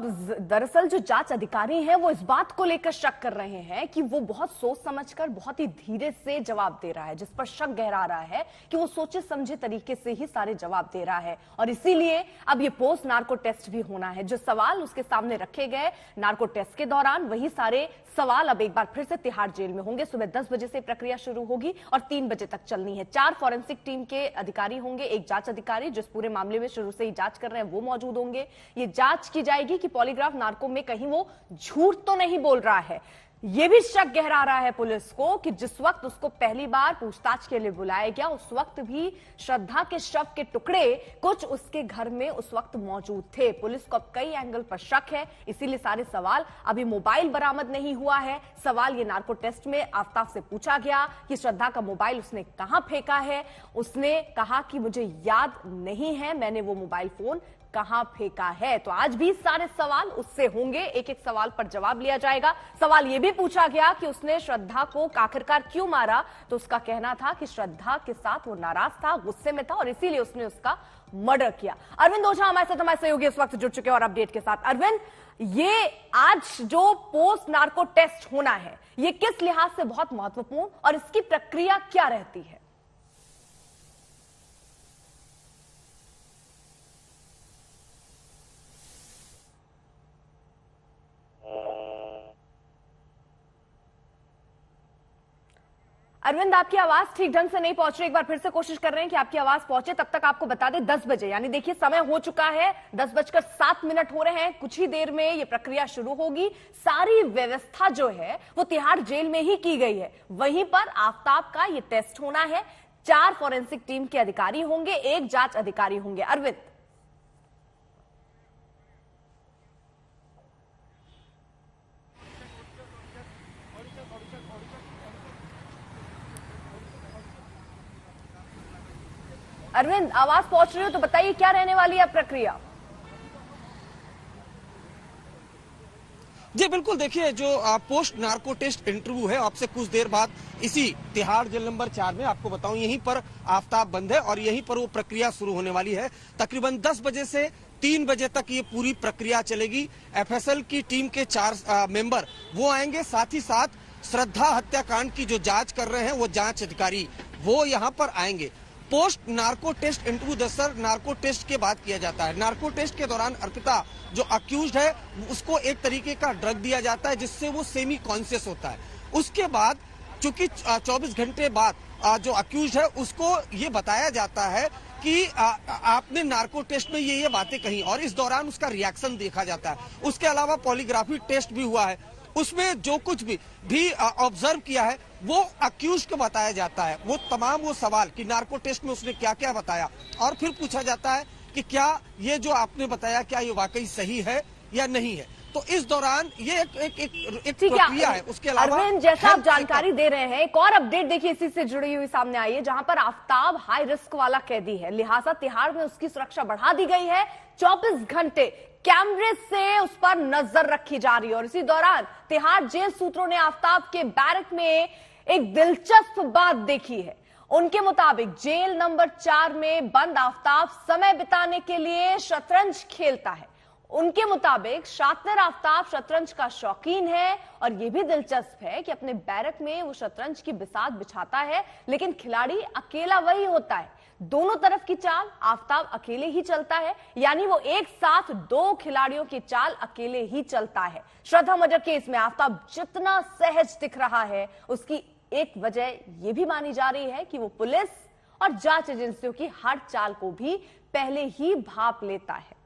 दरअसल जो जांच अधिकारी हैं वो इस बात को लेकर शक कर रहे हैं कि वो बहुत सोच समझकर बहुत ही धीरे से जवाब दे रहा है, जिस पर शक गहरा रहा है कि वो सोचे समझे तरीके से ही सारे जवाब दे रहा है। और इसीलिए अब ये पोस्ट नार्को टेस्ट भी होना है। जो सवाल उसके सामने रखे गए नार्को टेस्ट के दौरान, वही सारे सवाल अब एक बार फिर से तिहाड़ जेल में होंगे। सुबह 10 बजे से प्रक्रिया शुरू होगी और 3 बजे तक चलनी है। 4 फॉरेंसिक टीम के अधिकारी होंगे, एक जांच अधिकारी जो इस पूरे मामले में शुरू से ही जांच कर रहे हैं वो मौजूद होंगे। ये जांच की जाएगी कि पॉलीग्राफ नार्को में कहीं वो झूठ तो नहीं बोल रहा है। यह भी शक गहरा रहा है पुलिस को कि जिस वक्त उसको पहली बार पूछताछ के लिए बुलाया गया, उस वक्त भी श्रद्धा के शव के टुकड़े कुछ उसके घर में उस वक्त मौजूद थे। पुलिस को अब कई एंगल पर शक है, इसीलिए सारे सवाल। अभी मोबाइल बरामद नहीं हुआ है। सवाल ये नार्को टेस्ट में आफ्ताब से पूछा गया कि श्रद्धा का मोबाइल उसने कहां फेंका है। उसने कहा कि मुझे याद नहीं है मैंने वो मोबाइल फोन कहां फेंका है। तो आज भी सारे सवाल उससे होंगे, एक एक सवाल पर जवाब लिया जाएगा। सवाल यह भी पूछा गया कि उसने श्रद्धा को आखिरकार क्यों मारा, तो उसका कहना था कि श्रद्धा के साथ वो नाराज था, गुस्से में था और इसीलिए उसने उसका मर्डर किया। अरविंद ओझा हमारे साथ, हमारे सहयोगी इस वक्त जुड़ चुके हैं और अपडेट के साथ। अरविंद, ये आज जो पोस्ट नार्को टेस्ट होना है, ये किस लिहाज से बहुत महत्वपूर्ण और इसकी प्रक्रिया क्या रहती है? अरविंद, आपकी आवाज ठीक ढंग से नहीं पहुंच रही। एक बार फिर से कोशिश कर रहे हैं कि आपकी आवाज पहुंचे। तब तक आपको बता दें 10 बजे, यानी देखिए समय हो चुका है, 10:07 हो रहे हैं। कुछ ही देर में ये प्रक्रिया शुरू होगी। सारी व्यवस्था जो है वो तिहाड़ जेल में ही की गई है। वहीं पर आफ्ताब का ये टेस्ट होना है। 4 फॉरेंसिक टीम के अधिकारी होंगे, एक जांच अधिकारी होंगे। अरविंद, अरविंद आवाज पहुंच रही हो तो बताइए क्या रहने वाली है प्रक्रिया? जी बिल्कुल, देखिए जो पोस्ट नार्को टेस्ट इंटरव्यू है आपसे कुछ देर बाद इसी तिहाड़ जेल नंबर 4 में, आपको बताऊं यहीं पर आफ्ताब बंद है और यहीं पर वो प्रक्रिया शुरू होने वाली है। तकरीबन 10 बजे से 3 बजे तक ये पूरी प्रक्रिया चलेगी। एफएसएल की टीम के 4 मेंबर वो आएंगे, साथ ही साथ श्रद्धा हत्याकांड की जो जांच कर रहे हैं वो जांच अधिकारी वो यहाँ पर आएंगे। पोस्ट नार्को टेस्ट इंटरव्यू दरअसल नार्को टेस्ट के बाद किया जाता है। नार्को टेस्ट के दौरान अर्पिता जो अक्यूज्ड है उसको एक तरीके का ड्रग दिया जाता है जिससे वो सेमी कॉन्शियस होता है। उसके बाद चूंकि 24 घंटे बाद जो अक्यूज्ड है उसको ये बताया जाता है कि आपने नार्को टेस्ट में ये बातें कही और इस दौरान उसका रिएक्शन देखा जाता है। उसके अलावा पॉलीग्राफी टेस्ट भी हुआ है, उसमें जो कुछ भी ऑब्जर्व किया है वो अक्यूज को बताया जाता है। वो तमाम वो सवाल कि नार्को टेस्ट में उसने क्या क्या बताया और फिर पूछा जाता है कि क्या ये जो आपने बताया क्या ये वाकई सही है या नहीं है। तो इस दौरान ये एक प्रक्रिया है। उसके अलावा अरविंद, जैसा आप जानकारी दे रहे हैं, एक और अपडेट देखिए इसी से जुड़ी हुई सामने आई है, जहां पर आफ्ताब हाई रिस्क वाला कैदी है, लिहाजा तिहाड़ में उसकी सुरक्षा बढ़ा दी गई है। 24 घंटे कैमरे से उस पर नजर रखी जा रही है। और इसी दौरान तिहाड़ जेल सूत्रों ने आफ्ताब के बैरक में एक दिलचस्प बात देखी है। उनके मुताबिक जेल नंबर 4 में बंद आफ्ताब समय बिताने के लिए शतरंज खेलता है। उनके मुताबिक शातिर आफ्ताब शतरंज का शौकीन है और यह भी दिलचस्प है कि अपने बैरक में वो शतरंज की बिसात बिछाता है, लेकिन खिलाड़ी अकेला वही होता है। दोनों तरफ की चाल आफ्ताब अकेले ही चलता है, यानी वो एक साथ 2 खिलाड़ियों की चाल अकेले ही चलता है। श्रद्धा मर्डर केस में आफ्ताब जितना सहज दिख रहा है, उसकी एक वजह यह भी मानी जा रही है कि वो पुलिस और जांच एजेंसियों की हर चाल को भी पहले ही भांप लेता है।